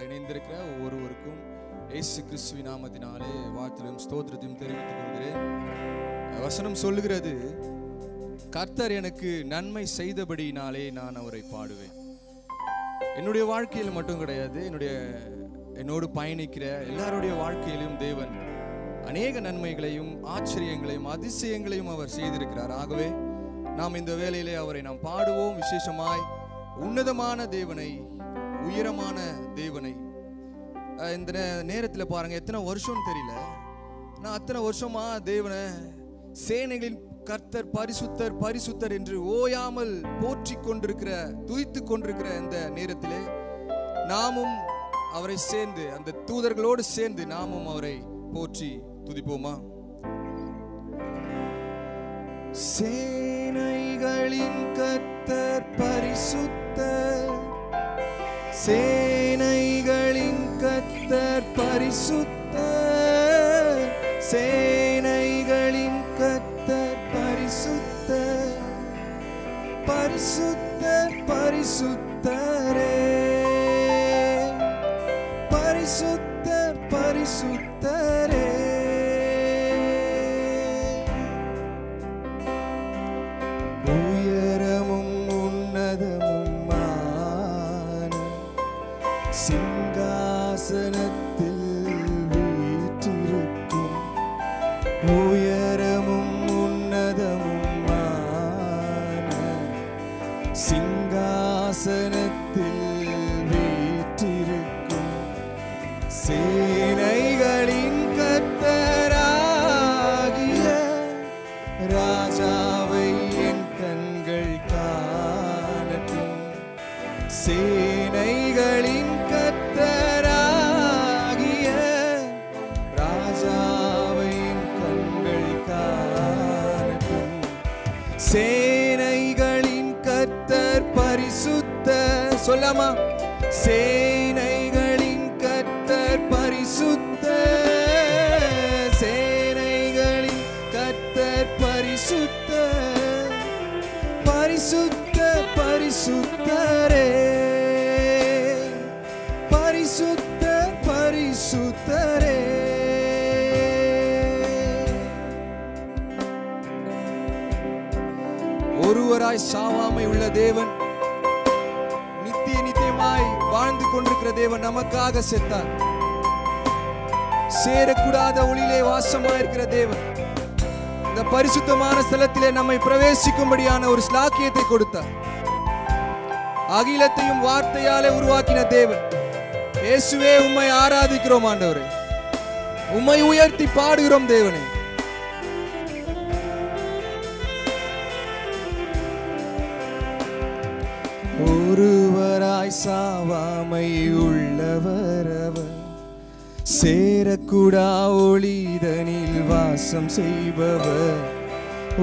நேரடியாக இணைந்திருக்கிற ஒவ்வொருவருக்கும் இயேசு கிறிஸ்துவின் நாமத்தினாலே வாழ்த்திலும் ஸ்தோத்திரத்தையும் தெரிவித்துக் கொள்கிறேன். வசனம் சொல்லுகிறது, கர்த்தர் எனக்கு நன்மை செய்தபடியினாலே நான் அவரை பாடுவேன். என்னுடைய வாழ்க்கையில் மட்டும் கிடையாது, என்னோடு பயணிக்கிற எல்லாருடைய வாழ்க்கையிலும் தேவன் அநேக நன்மைகளையும் ஆச்சரியங்களையும் அதிசயங்களையும் அவர் செய்திருக்கிறார். ஆகவே நாம் இந்த வேளையிலே அவரை நாம் பாடுவோம். விசேஷமாய் உன்னதமான தேவனை, உயரமான தேவனை. இந்த நேரத்தில் பாருங்க, எத்தனை வருஷம் தெரியல, நான் அத்தனை வருஷமா தேவனை சேனைகளின் கர்த்தர் பரிசுத்தர் பரிசுத்தர் என்று ஓயாமல் போற்றி கொண்டிருக்கிற, துதித்து கொண்டிருக்கிற இந்த நேரத்திலே நாமும் அவரை சேர்ந்து, அந்த தூதர்களோடு சேர்ந்து நாமும் அவரை போற்றி துதிப்போமா? சேனைகளின் கர்த்தர் பரிசுத்தர், சேனைகளின் கர்த்தர் பரிசுத்தர், சேனைகளின் கர்த்தர் பரிசுத்தர், பரிசுத்தர் பரிசுத்தரே, பரிசுத்தர் பரிசுத்தரே. உயரமும் உன்னதமுமான சிங்காசனத்தில் வீற்றிருக்கும், உயரமும் உன்னதமுமான சிங்காசனத்தில் வீற்றிருக்கும் சேனைகளின் கர்த்தராகிய ராஜாவை என் கண்கள் காணட்டும். சேனைகளின் கர்த்தராகிய ராஜாவை என் கண்கள் காணட்டும். சேனைகளின் கர்த்தர் பரிசுத்தர், சொல்லாமா? சேனைகளின் கர்த்தர் பரிசுத்தர், சேனைகளின் கர்த்தர் பரிசுத்தர், பரிசுத்தர் பரிசுத்தரே, பரிசுத்தர் பரிசுத்தரே. ஒருவராய் சாவாமை உள்ள தேவன், நித்திய நித்தியமாய் வாழ்ந்து கொண்டிருக்கிற தேவன் நமக்காக செத்தார். சேரக்கூடாத ஒளியிலே வாசமாயிருக்கிற தேவன் இந்த பரிசுத்தமான ஸ்தலத்திலே நம்மை பிரவேசிக்கும்படியான ஒரு ஸ்லாக்கியத்தை கொடுத்தார். அகிலத்தையும் வார்த்தையாலே உருவாக்கின தேவன் இயேசுவே, உம்மை ஆராதிக்கிறோம் ஆண்டவரே, உம்மை உயர்த்தி பாடுகிறோம் தேவனே. ஒருவராய் சாவாமை உள்ளவர் அவர், சேரக்கூடா ஒளிதனில் வாசம் செய்பவர்.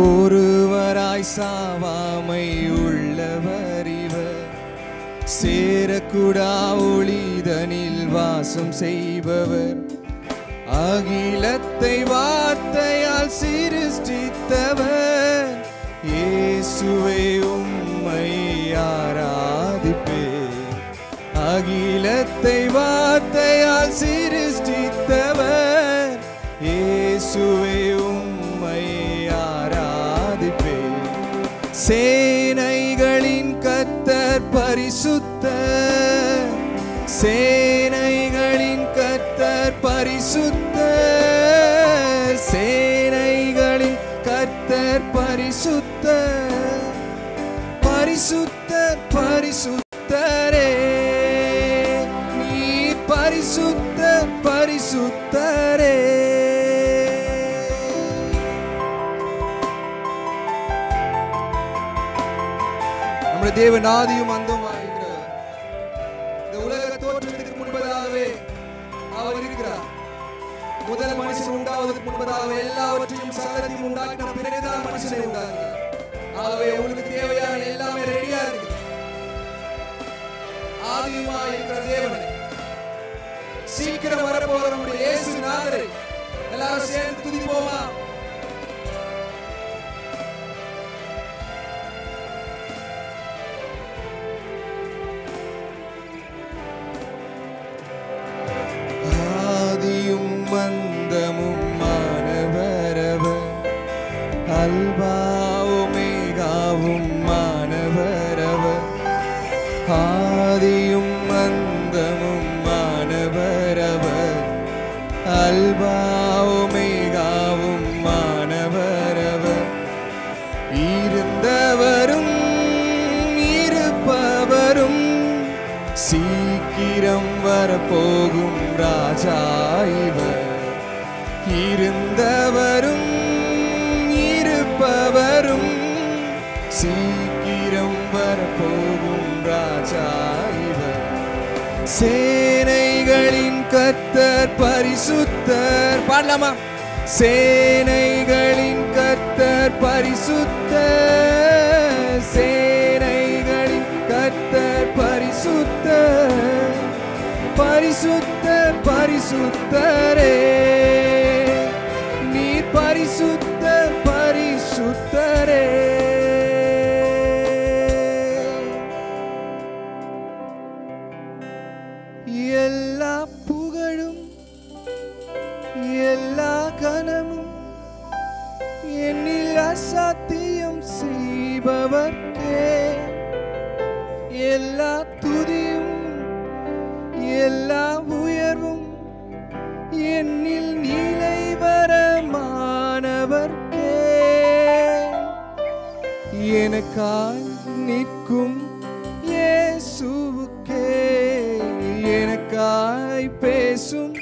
ஒருவராய் சாவாமை உள்ளவர் இவர், சேரக்கூடா ஒளிதனில் வாசம் செய்பவர். அகிலத்தை வார்த்தையால் சிருஷ்டித்தவர் இயேசுவே, உம்மை ஆராதிப்பேன். அகிலத்தை வார்த்தையால் சிருஷ்டித்தவர் இயேசுவே, உம்மை ஆராதிப்பேன். சேனைகளின் கர்த்தர் பரிசுத்தர், சேனைகளின் கர்த்தர் பரிசுத்தர், சேனைகளின் கர்த்தர் பரிசுத்தர், பரிசுத்தர் பரிசுத்தரே, நீ பரிசுத்தர் பரிசுத்தரே. நம்முடைய தேவன் ஆதியும் அந்தமாயிருக்கிறார். இந்த உலக தோற்றத்துக்கு முன்பதாகவே அவர் இருக்கிறார். முதல் மனுஷன் உண்டாவதற்கு முன்பதாக எல்லாவற்றையும் சகலத்தையும் உண்டாக்கின பிறகுதான் மனுஷனை உண்டாக்கினார். ஆகவே உங்களுக்கு தேவையான எல்லாமே ரெடியா இருக்கு. ஆதியுமா இருக்கிற தேவனை, சீக்கிரம் வரப்போகிற நம்முடைய இயேசு நாதரை எல்லாரும் சேர்ந்து துதிப்போமா? அந்தமும் மாணவர் அவர், அல்பா ஒமேகாவும் மாணவர் அவர், இருந்தவரும் இருப்பவரும் சீக்கிரம் வரப்போகும் ராஜா இவர். இருந்தவரும் இருப்பவரும் சீக்கிரம் வரப்போகும் ராஜா இவர். சேனைகளின் கர்த்தர் பரிசுத்தர். பாடலாமா? சேனைகளின் கர்த்தர் பரிசுத்தர், சேனைகளின் கர்த்தர் பரிசுத்தர், பரிசுத்தர் பரிசுத்தரே, நீர் பரிசுத்தர் பரிசுத்தரே. எல்லா புகழும் எல்லா கனமும் என்னில் அசாத்தியம் செய்பவர்க்கே, எல்லா துதியும் எல்லா உயர்வும் என்னில் நிலைவரமானவர்க்கே. எனக்காய் நிற்கும் இயேசுவுக்கே, எனக்காய் பேசும்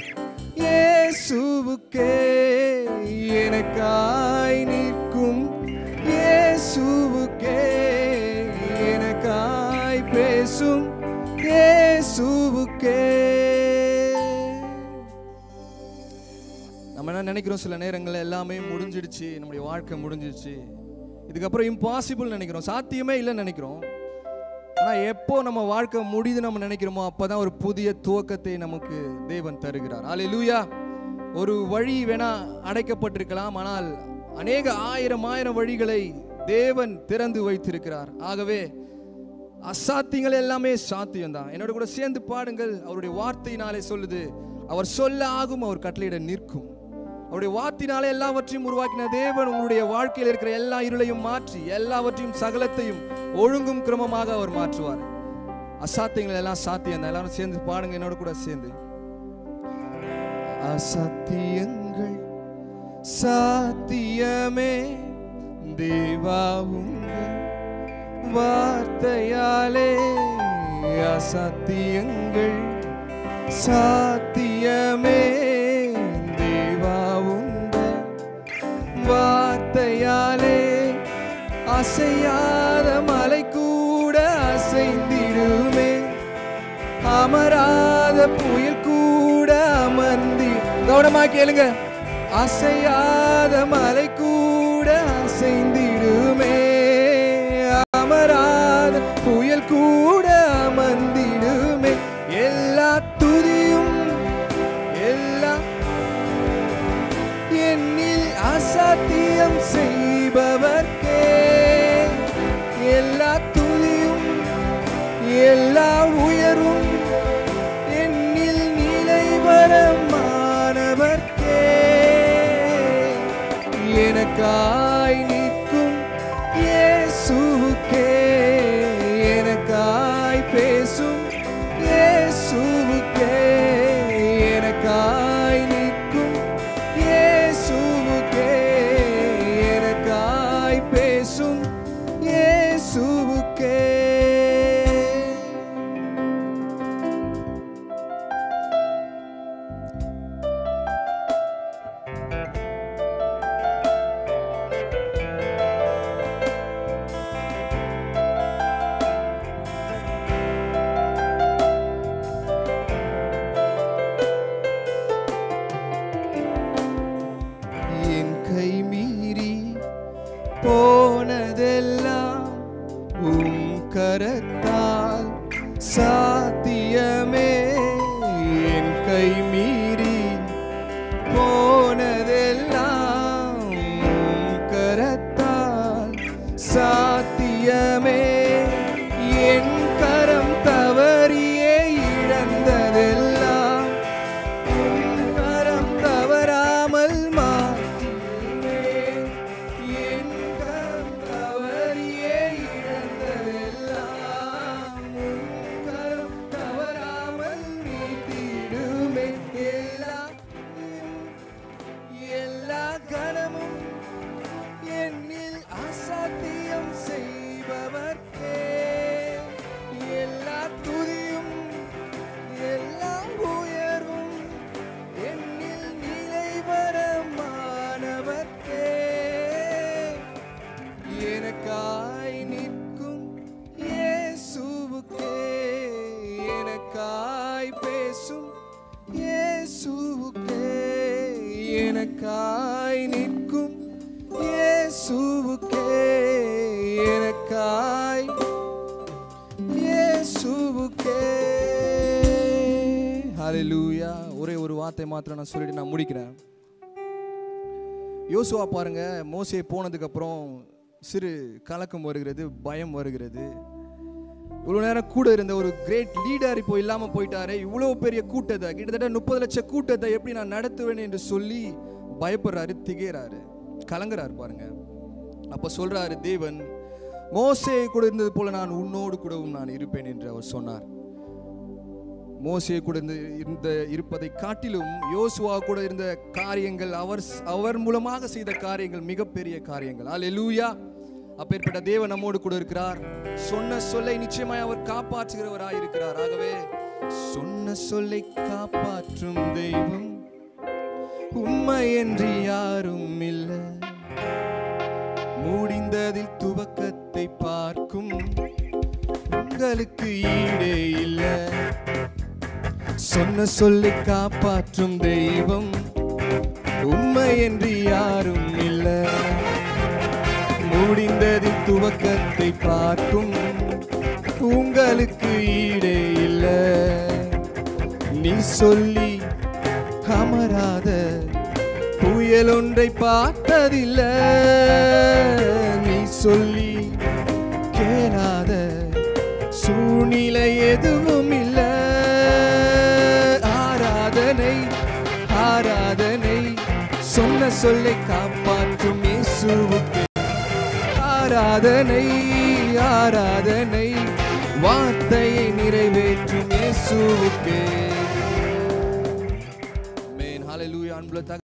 இயேசுவுக்கே, எனக்காய் நிற்கும் இயேசுவுக்கே, எனக்காய் பேசும் இயேசுவுக்கே. நம்ம என்ன நினைக்கிறோம், சில நேரங்களில் எல்லாமே முடிஞ்சிடுச்சு, நம்முடைய வாழ்க்கை முடிஞ்சிடுச்சு, இதுக்கப்புறம் இம்பாசிபிள் நினைக்கிறோம், சாத்தியமே இல்லைன்னு நினைக்கிறோம். ஆனால் எப்போ நம்ம வாழ்க்கை முடியுது நம்ம நினைக்கிறோமோ அப்போதான் ஒரு புதிய துவக்கத்தை நமக்கு தேவன் தருகிறார். அல்லேலூயா. ஒரு வழி வேணா அடைக்கப்பட்டிருக்கலாம், ஆனால் அநேக ஆயிரம் வழிகளை தேவன் திறந்து வைத்திருக்கிறார். ஆகவே அசாத்தியங்கள் எல்லாமே சாத்தியம்தான். என்னோட கூட சேர்ந்து பாடுங்கள். அவருடைய வார்த்தையினாலே சொல்லுது, அவர் சொல்ல ஆகும், அவர் கட்டளையிட நிற்கும். அவருடைய வார்த்தையினாலே எல்லாவற்றையும் உருவாக்கின தேவன் உங்களுடைய வாழ்க்கையில் இருக்கிற எல்லா இருளையும் மாற்றி எல்லாவற்றையும் சகலத்தையும் ஒழுங்கும் கிரமமாக அவர் மாற்றுவார். அசாத்தியங்கள் எல்லாம் சாத்தியம் தான். எல்லாரும் சேர்ந்து பாடுங்க என்னோட கூட சேர்ந்து. அசாத்தியங்கள் சாத்தியமே தேவா உங்கள் வார்த்தையாலே, அசாத்தியங்கள் சாத்தியமே தேவா உங்கள் வார்த்தையாலே, அசையாத மலை கூட அசைந்திடுமே, அமராத புயல் கூட அமர்ந்தி. கவனமா கேளுங்க. அசையாத மலை கூட அசைந்திடுமே, அமராத புயல் கூட அமர்ந்திடுமே. எல்லா துதியும் எல்லா என்னில் அசாத்தியம் செய்பவர்க்கே, எல்லா துதியும் எல்லா உயர்வும் என்னில் நிலைவரமானவர்க்கே. எனக்காய் நிற்கும் இயேசுவுக்கே, எனக்காய் பேசும் இயேசுவுக்கே, எனக்காய் நிற்கும் இயேசுவுக்கே, எனக்காய் எனக்காய் நிற்கும் இயேசுவுக்கே, எனக்காய் இயேசுவுக்கே. ஹல்லேலூயா. ஒரே ஒரு வார்த்தை மாத்திரம் நான் சொல்லிட்டு நான் முடிக்கிறேன். யோசுவா பாருங்க, மோசே போனதுக்கு அப்புறம் சிறு கலக்கம் வருகிறது, பயம் வருகிறது. இவ்வளவு நேரம் கூட இருந்த ஒரு கிரேட் லீடர் இப்போ இல்லாம போயிட்டாரு. இவ்வளவு பெரிய கூட்டத்தை, கிட்டத்தட்ட 30 லட்சம் கூட்டத்தை எப்படி நான் நடத்துவேன் என்று சொல்லி பயப்படுறாரு, திகைறாரு, கலங்குறாரு பாருங்க. அப்ப சொல்றாரு தேவன், மோசே கூட இருந்தது போல நான் உன்னோடு கூடவும் நான் இருப்பேன் என்று அவர் சொன்னார். மோசே கூட இருப்பதை காட்டிலும் யோசுவா கூட இருந்த காரியங்கள், அவர் மூலமாக செய்த காரியங்கள் மிகப்பெரிய காரியங்கள். அல்லேலூயா. அப்பேற்பட்ட தேவன் நம்மோடு கூட இருக்கிறார். சொன்ன சொல்லை நிச்சயமாய் அவர் காப்பாற்றுகிறவராய் இருக்கிறார். ஆகவே சொன்ன சொல்லை காப்பாற்றும் தெய்வம் உண்மை என்று யாரும் இல்லை. முடிந்ததில் துவக்கத்தை பார்க்கும் உங்களுக்கு ஈடே இல்லை. சொன்ன சொல்லை காப்பாற்றும் தெய்வம் உண்மை என்று யாரும் இல்லை. முடிந்ததில் துவக்கத்தை பார்க்கும் உங்களுக்கு ஈடே இல்லை. நீ சொல்லி அமராத புயல் ஒன்றை பார்த்ததில்லை. நீ சொல்லி கேளாத சூழ்நிலை எதுவும் இல்லை. ஆராதனை ஆராதனை சொன்ன சொல்லை காப்பாற்றும் இயேசுவுக்கு. ஆராதனை ஆராதனை வார்த்தையை நிறைவேற்றும் இயேசுவுக்கு. ஆமென். ஹல்லேலூயா. அன்புள்ள